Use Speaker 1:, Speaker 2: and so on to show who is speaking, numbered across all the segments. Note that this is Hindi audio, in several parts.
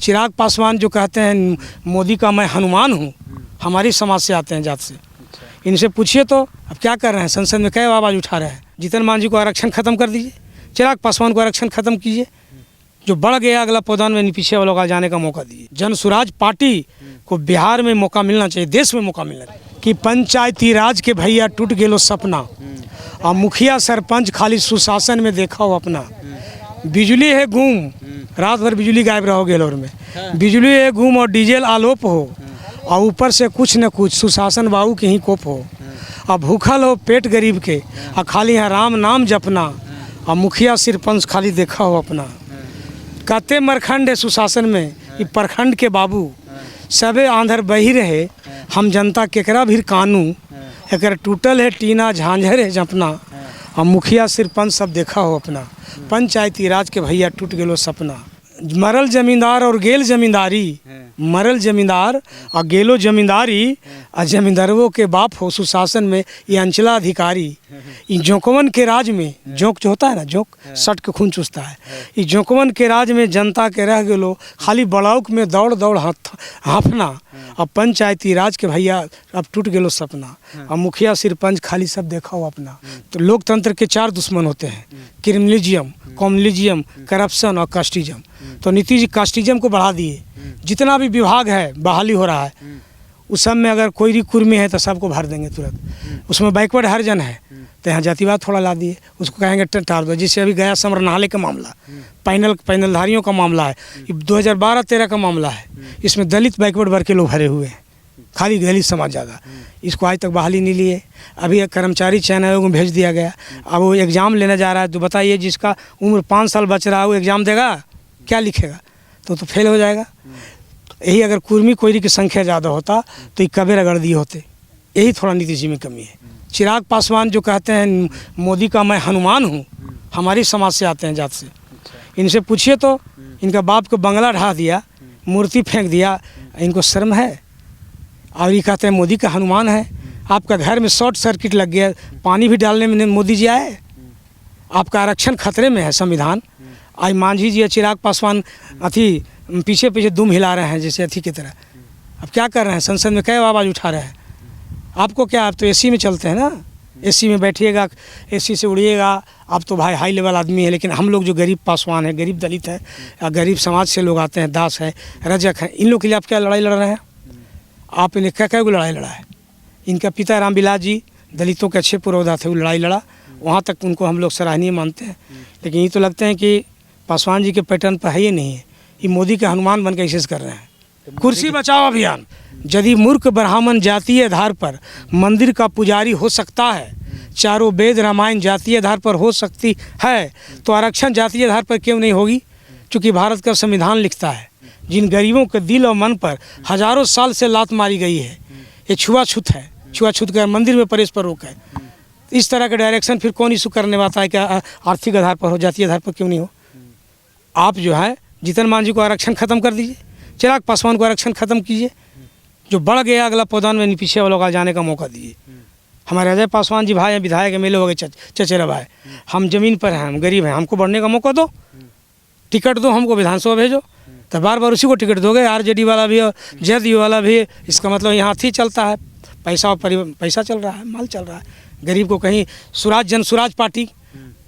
Speaker 1: चिराग पासवान जो कहते हैं मोदी का मैं हनुमान हूँ, हमारी समाज से आते हैं, जात से। इनसे पूछिए तो अब क्या कर रहे हैं, संसद में क्या आवाज़ उठा रहे हैं। जीतन मांझी को आरक्षण खत्म कर दीजिए, चिराग पासवान को आरक्षण खत्म कीजिए, जो बढ़ गया अगला पौधान में पीछे वालों का जाने का मौका दीजिए। जन स्वराज पार्टी को बिहार में मौका मिलना चाहिए, देश में मौका मिलना चाहिए। कि पंचायती राज के भैया टूट गेलो सपना, और मुखिया सरपंच खाली सुशासन में देखा हो अपना। बिजली है गुम, रात भर बिजली गायब रहोगे गेलोर में। बिजली है गुम और डीजल आलोप हो, और ऊपर से कुछ न कुछ सुशासन बाबू के ही कोप हो। अब भूखल हो पेट गरीब के, और खाली है राम नाम जपना, और मुखिया सरपंच खाली देखा हो अपना। कते मरखंड है सुशासन में, ये प्रखंड के बाबू सबे आंधर बही रहे। हम जनता केकरा भी कानू, एक टूटल है टीना झांझर है जपना, और मुखिया सरपंच सब देखा हो अपना। पंचायती राज के भैया टूट गेलो सपना। मरल जमींदार और गेल जमींदारी, मरल जमींदार और गेलो जमींदारी, और जमींदारों के बाप हो सुशासन में ये अंचलाधिकारी। इन जोंकवन के राज में, जोंक जो होता है ना, जोंक सट के खून चूसता है, ये जोंकवन के राज में जनता के रह गेलो खाली बड़ाउक में दौड़ दौड़ हाँफना। अब पंचायती राज के भैया अब टूट गेलो सपना, और मुखिया सरपंच खाली सब देखा हो अपना। तो लोकतंत्र के चार दुश्मन होते हैं, क्रिमिनलिज्म, कम्युनलिज्म, करप्शन और कास्टिज्म। तो नीतीश जी कास्टिज्म को बढ़ा दिए। जितना भी विभाग है बहाली हो रहा है, उस सब में अगर कोई भी कुर्मी है तो सबको भर देंगे तुरंत। उसमें बैकवर्ड हरिजन है तो यहाँ जातिवाद थोड़ा ला दिए, उसको कहेंगे टाल दो। जिससे अभी गया समरनाले का मामला, पैनलधारियों का मामला है, 2012-13 का मामला है। इसमें दलित बैकवर्ड वर्ग के लोग भरे हुए हैं, खाली दलित समाज ज़्यादा। इसको आज तक बहाली नहीं लिए। अभी एक कर्मचारी चयन आयोग में भेज दिया गया, अब वो एग्ज़ाम लेने जा रहा है। तो बताइए, जिसका उम्र 5 साल बच रहा है वो एग्ज़ाम देगा, क्या लिखेगा? तो फेल हो जाएगा। यही अगर कुर्मी कोयरी की संख्या ज़्यादा होता तो ये कबे रगड़ दिए होते। यही थोड़ा नीतीश जी में कमी है। चिराग पासवान जो कहते हैं मोदी का मैं हनुमान हूँ, हमारी समाज से आते हैं, जात से। इनसे पूछिए तो इनका बाप को बंगला ढा दिया, मूर्ति फेंक दिया, इनको शर्म है? और ये कहते हैं मोदी का हनुमान है। आपका घर में शॉर्ट सर्किट लग गया, पानी भी डालने में मोदी जी आए। आपका आरक्षण खतरे में है, संविधान। आज मांझी जी चिराग पासवान अथी पीछे पीछे दुम हिला रहे हैं जैसे अथी की तरह। अब क्या कर रहे हैं, संसद में क्या आवाज़ उठा रहे हैं। आपको क्या, आप तो एसी में चलते हैं ना, एसी में बैठिएगा, एसी से उड़िएगा। आप तो भाई हाई लेवल आदमी है, लेकिन हम लोग जो गरीब पासवान है, गरीब दलित है, या गरीब समाज से लोग आते हैं, दास है, रजक है, इन लोग के लिए आप क्या लड़ाई लड़ रहे हैं? आप इन्हें क्या लड़ाई लड़ा है? इनका पिता रामविलास जी दलितों के अच्छे पुरोधा थे, वो लड़ाई लड़ा, वहाँ तक उनको हम लोग सराहनीय मानते हैं। लेकिन ये तो लगते हैं कि पासवान जी के पैटर्न पर है ही नहीं है, ये मोदी के हनुमान बन के विशेष कर रहे हैं। कुर्सी बचाओ अभियान। यदि मूर्ख ब्राह्मण जातीय आधार पर मंदिर का पुजारी हो सकता है, चारों वेद रामायण जातीय आधार पर हो सकती है, तो आरक्षण जातीय आधार पर क्यों नहीं होगी? क्योंकि भारत का संविधान लिखता है, जिन गरीबों के दिल और मन पर हजारों साल से लात मारी गई है, ये छुआछूत है। छुआछूत का मंदिर में प्रवेश पर रोक है। इस तरह का डायरेक्शन फिर कौन इशू करने वाला है कि आर्थिक आधार पर हो, जातीय आधार पर क्यों नहीं हो? आप जो है जीतन मांझी को आरक्षण खत्म कर दीजिए, चिराग पासवान को आरक्षण खत्म कीजिए, जो बढ़ गया अगला पौधान में पीछे वालों का जाने का मौका दीजिए। हमारे अजय पासवान जी भाई हैं, विधायक एमएलए हो गए, चचेरा भाई। हम जमीन पर हैं, हम गरीब हैं, हमको बढ़ने का मौका दो, टिकट दो, हमको विधानसभा भेजो। तो बार बार उसी को टिकट दोगे, आरजेडी वाला भी और जेडीयू वाला भी। इसका मतलब यहाँ ही चलता है, पैसा चल रहा है, माल चल रहा है। गरीब को कहीं जन स्वराज पार्टी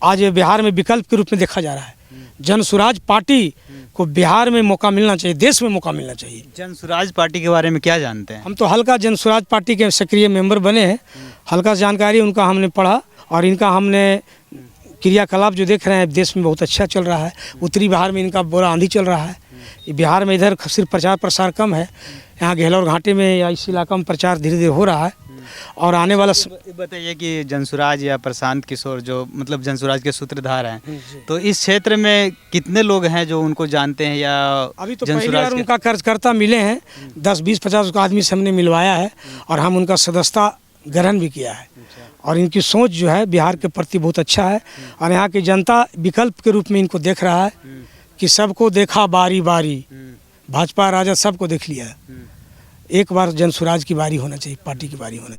Speaker 1: आज बिहार में विकल्प के रूप में देखा जा रहा है। जन स्वराज पार्टी को बिहार में मौका मिलना चाहिए, देश में मौका मिलना चाहिए।
Speaker 2: जन स्वराज पार्टी के बारे में क्या जानते हैं?
Speaker 1: हम तो हल्का जन स्वराज पार्टी के सक्रिय मेंबर बने हैं, हल्का जानकारी उनका हमने पढ़ा, और इनका हमने क्रियाकलाप जो देख रहे हैं देश में बहुत अच्छा चल रहा है। उत्तरी बिहार में इनका बुरा आंधी चल रहा है। बिहार में इधर सिर्फ प्रचार प्रसार कम है, यहाँ घेलौर घाटी में या इस इलाका में प्रचार धीरे धीरे हो रहा है। और आने वाला
Speaker 2: बताइए कि जनसुराज या प्रशांत किशोर जो मतलब जनसुराज के सूत्रधार हैं, तो इस क्षेत्र में कितने लोग हैं जो उनको जानते हैं? या
Speaker 1: अभी तो पहली बार उनका कार्यकर्ता मिले हैं, 10-20-50 आदमी से हमने मिलवाया है, और हम उनका सदस्यता ग्रहण भी किया है। और इनकी सोच जो है बिहार के प्रति बहुत अच्छा है, और यहाँ की जनता विकल्प के रूप में इनको देख रहा है कि सबको देखा बारी बारी, भाजपा राजद सबको देख लिया। एक बार जनसुराज की बारी होना चाहिए, पार्टी की बारी होना चाहिए।